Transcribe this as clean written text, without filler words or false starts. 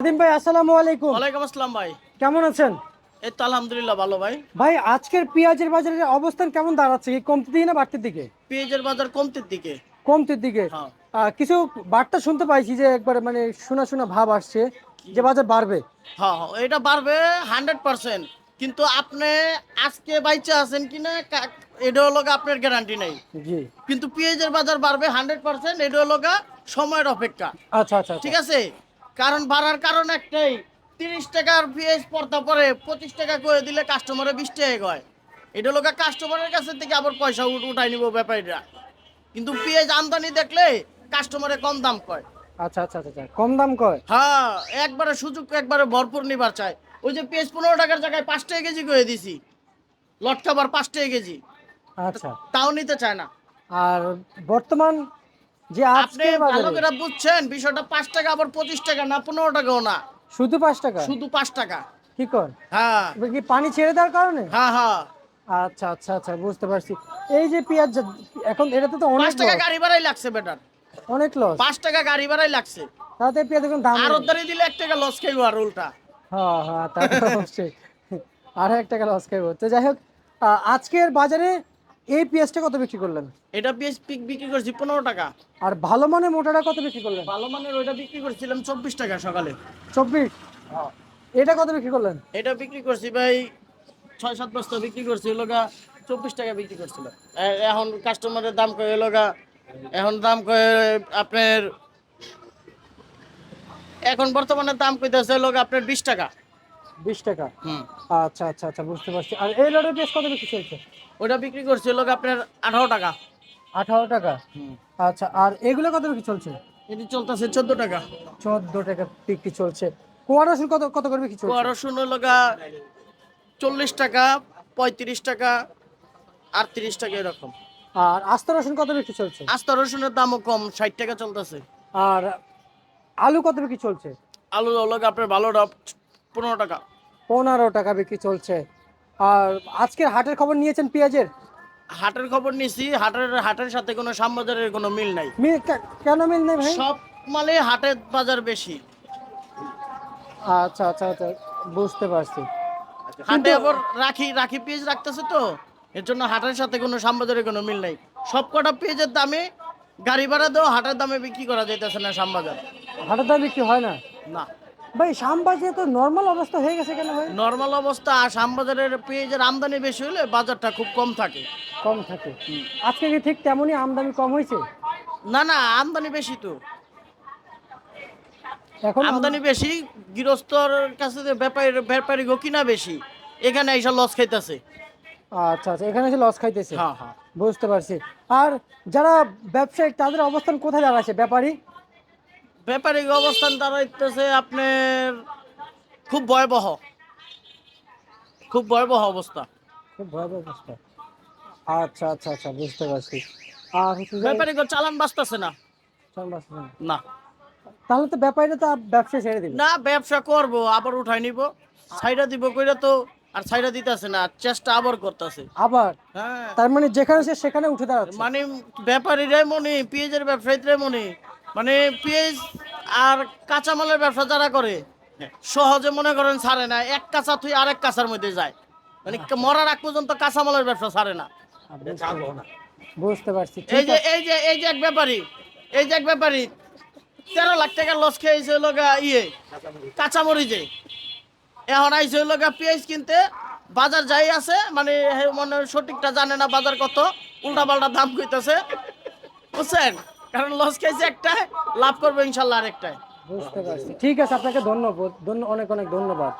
নাদিম ভাই, আসসালামু আলাইকুম। ওয়ালাইকুম আসসালাম ভাই। কেমন আছেন? এই তো আলহামদুলিল্লাহ ভালো ভাই। ভাই, আজকের পেঁয়াজের বাজারের অবস্থান কেমন দাঁড়াচ্ছে? কি কমতির দিকে না বাড়তির দিকে? পেঁয়াজের বাজার কমতির দিকে। কমতির দিকে। হ্যাঁ। কিছু বার্তা শুনতে পাইছি যে একবারে মানে শোনা শোনা ভাব আসছে কি? যে বাজার বাড়বে। হ্যাঁ হ্যাঁ, এটা বাড়বে 100%। কিন্তু আপনি আজকে বাইচা আছেন কিনা এটা হলো গা আপনার গ্যারান্টি নাই। জি। কিন্তু পেঁয়াজের বাজার বাড়বে 100%, এটা হলো গা সময়ের অপেক্ষা। আচ্ছা আচ্ছা আচ্ছা। ঠিক আছে। কারণ বাড়ার কারণ একটাই, 30 টাকার পেঁয়াজ পড়তা পরে 25 টাকা করে দিলে কাস্টমারে 20 টাকা হয়। এটা হলো গা কাস্টমারের কাছে থেকে আবার পয়সা উঠাই নিব ব্যাপারীরা। কিন্তু পেঁয়াজ আমদানি দেখলে কাস্টমারে কম দাম কয়। আচ্ছা আচ্ছা আচ্ছা আচ্ছা। কম দাম কয়? হ্যাঁ, একবারে সুযোগ একবারে ভরপুর নিবার চায়। ওই যে পেঁয়াজ 15 টাকার জায়গায় 5 টাকা কেজি করে দিছি, লটকাবার 5 টাকা কেজি, আচ্ছা। তাও নিতে চায় না। আর বর্তমান যে আপনি আজকের ভালো বাজারে করে বুঝছেন বিষয়টা, 5 টাকা আবার 25 টাকা না, 15 টাকাও না, শুধু 5 টাকা? শুধু 5 টাকা। কি কর? হ্যাঁ এবার কি পানি ছেড়ে দেওয়ার কারণে? হ্যাঁ হ্যাঁ। আচ্ছা আচ্ছা আচ্ছা, বুঝতে পারছি। এই যে পেঁয়াজ এখন এটাতে তো পাঁচ অনেক টাকা লস। গাড়ি ভাড়াই লাগছে বেটার। অনেক লস। 5 টাকা গাড়ি ভাড়াই লাগছে। তাতে পেঁয়াজ এখন দাম আর নেই। উদ্ধারি দিলে 1 টাকা লস খাইব আর উল্টা। হ্যাঁ হ্যাঁ, তা তো অবশ্যই। আরো 1 টাকা লস খাইবো। তো যাই হোক, আজকের বাজারে এই পেঁয়াজটা কত বিক্রি করলেন? এটা পেঁয়াজ পিক বিক্রি করছি 15 টাকা। আর ভালো মানের মোটাটা কত বিক্রি করলেন? ভালো মানের ওইটা বিক্রি করছিলাম 24 টাকা সকালে। 24। এটা কত বিক্রি করলেন? এটা বিক্রি করছি ভাই 6-7 বস্তা বিক্রি করছি, লোকা 24 টাকা বিক্রি করছিল। এখন কাস্টমারের দাম কয়ে লোকা, এখন দাম কয়ে আপনার, এখন বর্তমানে দাম কইতেছে লোক আপনার 20 টাকা। 20 টাকা। হুম। আচ্ছা আচ্ছা আচ্ছা, বুঝতে পারছি। আর এই লটের পেঁয়াজ কত বিক্রি চলছে? ওটা বিক্রি করছি লোক আপনার 18 টাকা। 18 টাকা। হুম। আচ্ছা, আর এগুলো কত বিক্রি চলছে? এটি চলতেছে 14 টাকা। 14 টাকা বিক্রি চলছে। কুয়ার রসুন কত কত করে বিক্রি চলছে? রসুন লোকা 40 টাকা, 35 টাকা, 38 টাকা এরকম। আর আস্ত রসুন কত বিক্রি চলছে? আস্তা রসুনের দামও কম, 60 টাকা চলতেছে। আর আলু কত বিক্রি চলছে? আলু লোক আপনার ভালোটা 15 টাকা। 15 টাকা বিক্রি চলছে। আর আজকের হাটের খবর নিয়েছেন পেঁয়াজের? হাটের খবর নিছি, হাটের হাটের সাথে কোনো শ্যামবাজারের কোনো মিল নাই। কেন মিল নেই ভাই? সব মালে হাটের বাজার বেশি। আচ্ছা আচ্ছা আচ্ছা, বুঝতে পারছি। হাটে কিন্তু আবার রাখি রাখি পেঁয়াজ রাখতেছে তো, এর জন্য হাটের সাথে কোনো শ্যামবাজারের কোনো মিল নাই। সব কটা পেঁয়াজের দামে গাড়ি ভাড়া দেওয়া হাটের দামে বিক্রি করা যাইতেছে না শ্যামবাজার। হাটের দাম বিক্রি হয় না না। ভাই। শ্যামবাজারে তো নর্মাল অবস্থা হয়ে গেছে কেন ভাই? নর্মাল অবস্থা, আর শ্যামবাজারের পেঁয়াজের আমদানি বেশি হলে বাজারটা খুব কম থাকে। কম থাকে। আজকে কি ঠিক তেমনই আমদানি কম হয়েছে? না না, আমদানি বেশি তো। এখন আমদানি বেশি, গৃহস্থর কাছে যে ব্যাপারী গো কিনা বেশি, এখানে এসে লস খাইতেছে। আচ্ছা আচ্ছা, এখানে এসে লস খাইতেছে। হ্যাঁ হ্যাঁ। বুঝতে পারছি। আর যারা ব্যবসায়িক তাদের অবস্থান কোথায় দাঁড়াচ্ছে? ব্যাপারী? ব্যাপারিক অবস্থান দাঁড়াইতেছে আপনার খুব ভয়াবহ, খুব ভয়াবহ অবস্থা। খুব ভয়াবহ অবস্থা। আচ্ছা আচ্ছা আচ্ছা, বুঝতে পারছি। আর হচ্ছে যে ব্যাপারিক চালান বাঁচতেছে না। শ্যামবাজার। না তাহলে তো ব্যাপারীরা তো ব্যবসা ছেড়ে দিবে। না, ব্যবসা করব আবার উঠাই নিব, ছাইরা দিব কইরা তো, আর ছাইরা দিতেছে না, চেষ্টা আবার করতেছে। আবার হ্যাঁ। তার মানে যেখানে সে সেখানে উঠে দাঁড়াচ্ছে। মানে ব্যাপারীরাই মনে, পেঁয়াজের ব্যবসায়ীরাই মনে, মানে পেঁয়াজ আর কাঁচামালের ব্যবসা যারা করে সহজে মনে করেন ছাড়ে না, এক কাঁচা তুই আরেক কাঁচার মধ্যে যায়, মানে মরার আগ পর্যন্ত কাঁচামালের ব্যবসা ছাড়ে না। বুঝতে পারছি, এই ঠিক যে আছে। এই যে এই যে এক ব্যাপারী, এই যে এক ব্যাপারী 13 লাখ টাকা লস খেয়েছে লোকা কাঁচামরিচে। এখন আইসে লোকা পেঁয়াজ কিনতে, বাজার যাই আছে মানে মনে সঠিকটা জানে না বাজার কত, উল্টা পাল্টা দাম কইতেছে, বুঝছেন? কারণ লস খাইছে একটাই, লাভ করবো ইনশাল্লাহ আরেকটাই। বুঝতে পারছি, ঠিক আছে। আপনাকে ধন্যবাদ, অনেক অনেক ধন্যবাদ।